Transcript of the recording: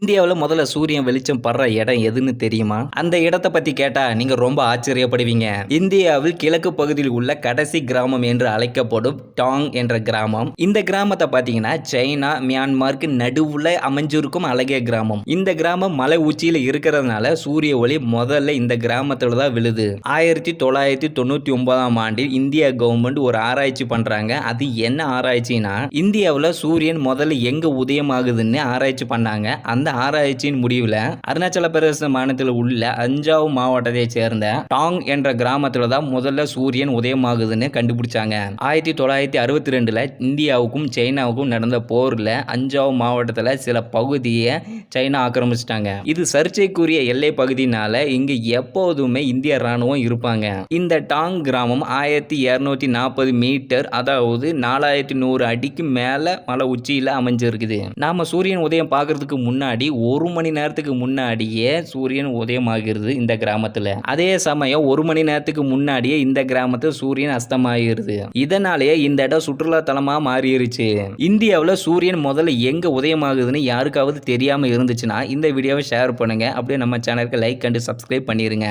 இந்தியாவில் முதல்ல சூரியன் வெளிச்சம் படுற இடம் எதுன்னு தெரியுமா? அந்த இடத்தை பத்தி கேட்டா நீங்க ரொம்ப ஆச்சரியப்படுவீங்க. இந்தியாவில் கிழக்கு பகுதியில் உள்ள கடைசி கிராமம் என்று அழைக்கப்படும் டாங் என்ற கிராமம். இந்த கிராமத்தை பாத்தீங்கன்னா சைனா, மியான்மருக்கு நடுவுல அமைஞ்சிருக்கும் அழகிய கிராமம். இந்த கிராமம் மலை உச்சியில இருக்கிறதுனால சூரிய ஒளி முதல்ல இந்த கிராமத்துல தான் விழுது. 1999ஆம் ஆண்டில் இந்திய கவர்மெண்ட் ஒரு ஆராய்ச்சி பண்றாங்க. அது என்ன ஆராய்ச்சினா, இந்தியாவில் சூரியன் முதல்ல எங்க உதயமாகுதுன்னு ஆராய்ச்சி பண்ணாங்க. அந்த ஆராய்ச்சியின் முடிவில் அருணாச்சல பிரதேச மாநிலத்தில் உள்ள அஞ்சாவ் மாவட்டத்தை சேர்ந்த டாங் என்ற கிராமத்தில் தான் முதல்ல சூரியன் உதயமாகுதுன்னு கண்டுபிடிச்சாங்க. 1962ல இந்தியாவுக்கும் சைனாவுக்கும் நடந்த போர்ல அஞ்சாவ் மாவட்டத்தில் சில பகுதியை சைனா ஆக்கிரமிச்சிட்டாங்க. இது சர்ச்சைக்குரிய எல்லை பகுதினால இங்கு எப்போதுமே இந்திய ராணுவம் இருப்பாங்க. இந்த டாங் கிராமம் 1240 மீட்டர், அதாவது 4100 அடிக்கு மேல மலை உச்சியில அமைஞ்சிருக்குது. நாம சூரியன் உதயம் பார்க்கறதுக்கு முன்னாடி 1 மணி நேரத்துக்கு முன்னாடியே சூரியன் உதயமாகிறது இந்த கிராமத்துல. அதே சமயம் 1 மணி நேரத்துக்கு முன்னாடியே இந்த கிராமத்தில் சூரியன் அஸ்தமாகிறது. இதனாலேயே இந்த இடம் சுற்றுலா தலமா மாறிடுச்சு. இந்தியாவில் சூரியன் முதல்ல எங்க உதயமாகுதுன்னு யாருக்காவது தெரியாம இருந்துச்சுன்னா இந்த வீடியோவை ஷேர் பண்ணுங்க. அப்படியே நம்ம சேனலுக்கு லைக் அண்ட் சப்ஸ்கிரைப் பண்ணிருங்க.